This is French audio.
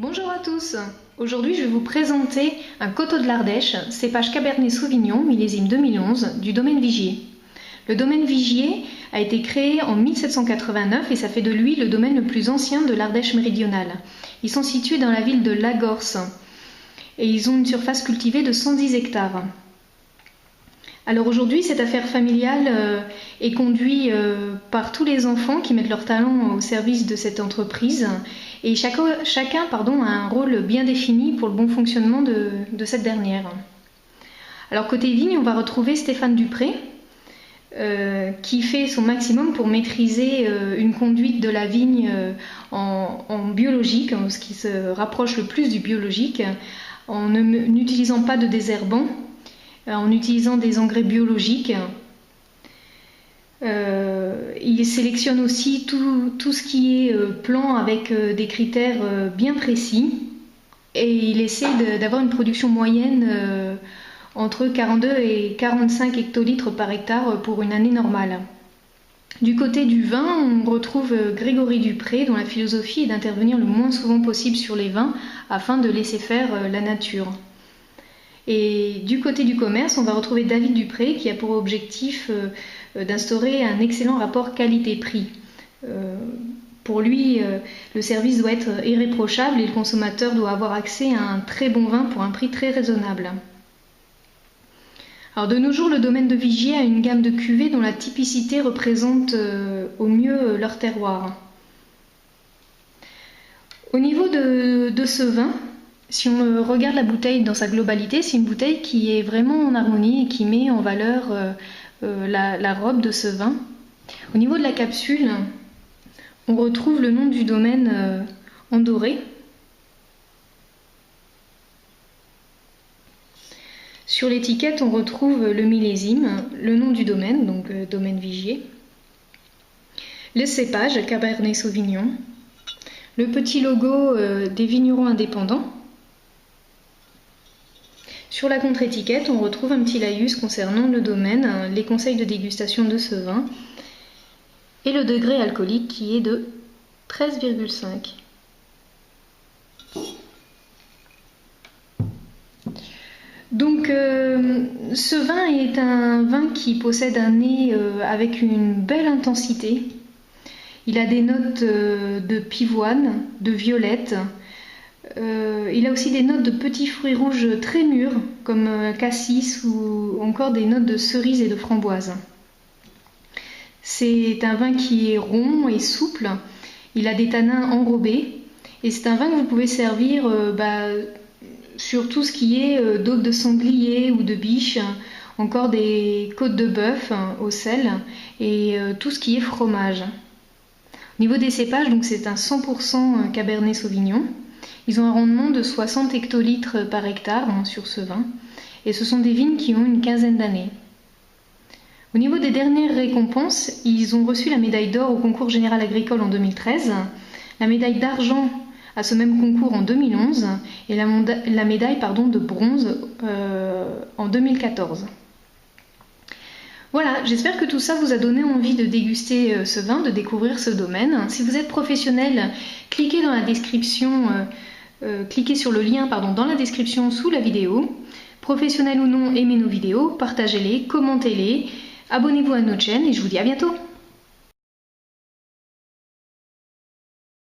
Bonjour à tous. Aujourd'hui je vais vous présenter un Coteaux de l'Ardèche, cépage Cabernet Sauvignon, millésime 2011, du domaine Vigier. Le domaine Vigier a été créé en 1789 et ça fait de lui le domaine le plus ancien de l'Ardèche méridionale. Ils sont situés dans la ville de Lagorce et ils ont une surface cultivée de 110 hectares. Alors aujourd'hui, cette affaire familiale est conduite par tous les enfants qui mettent leur talent au service de cette entreprise et chacun a un rôle bien défini pour le bon fonctionnement de cette dernière. Alors côté vigne, on va retrouver Stéphane Dupré qui fait son maximum pour maîtriser une conduite de la vigne en biologique, ce qui se rapproche le plus du biologique, en n'utilisant pas de désherbant, en utilisant des engrais biologiques. Il sélectionne aussi tout ce qui est plan avec des critères bien précis et il essaie d'avoir une production moyenne entre 42 et 45 hectolitres par hectare pour une année normale. Du côté du vin, on retrouve Grégory Dupré dont la philosophie est d'intervenir le moins souvent possible sur les vins afin de laisser faire la nature. Et du côté du commerce, on va retrouver David Dupré qui a pour objectif d'instaurer un excellent rapport qualité-prix. Pour lui, le service doit être irréprochable et le consommateur doit avoir accès à un très bon vin pour un prix très raisonnable. Alors de nos jours, le domaine de Vigier a une gamme de cuvées dont la typicité représente au mieux leur terroir. Au niveau de ce vin, si on regarde la bouteille dans sa globalité, c'est une bouteille qui est vraiment en harmonie et qui met en valeur la robe de ce vin. Au niveau de la capsule, on retrouve le nom du domaine en doré. Sur l'étiquette, on retrouve le millésime, le nom du domaine, donc domaine Vigier, le cépage Cabernet Sauvignon, le petit logo des vignerons indépendants. Sur la contre-étiquette, on retrouve un petit laïus concernant le domaine, les conseils de dégustation de ce vin et le degré alcoolique qui est de 13,5. Donc ce vin est un vin qui possède un nez avec une belle intensité. Il a des notes de pivoine, de violette. Il a aussi des notes de petits fruits rouges très mûrs comme cassis ou encore des notes de cerise et de framboise. C'est un vin qui est rond et souple, il a des tanins enrobés et c'est un vin que vous pouvez servir sur tout ce qui est daube de sanglier ou de biche, encore des côtes de bœuf au sel et tout ce qui est fromage. Au niveau des cépages, donc c'est un 100% Cabernet Sauvignon. Ils ont un rendement de 60 hectolitres par hectare sur ce vin et ce sont des vignes qui ont une quinzaine d'années. Au niveau des dernières récompenses, ils ont reçu la médaille d'or au concours général agricole en 2013, la médaille d'argent à ce même concours en 2011 et la médaille de bronze en 2014. Voilà, j'espère que tout ça vous a donné envie de déguster ce vin, de découvrir ce domaine. Si vous êtes professionnel, cliquez dans la description, cliquez sur le lien dans la description sous la vidéo. Professionnel ou non, aimez nos vidéos, partagez-les, commentez-les, abonnez-vous à notre chaîne et je vous dis à bientôt.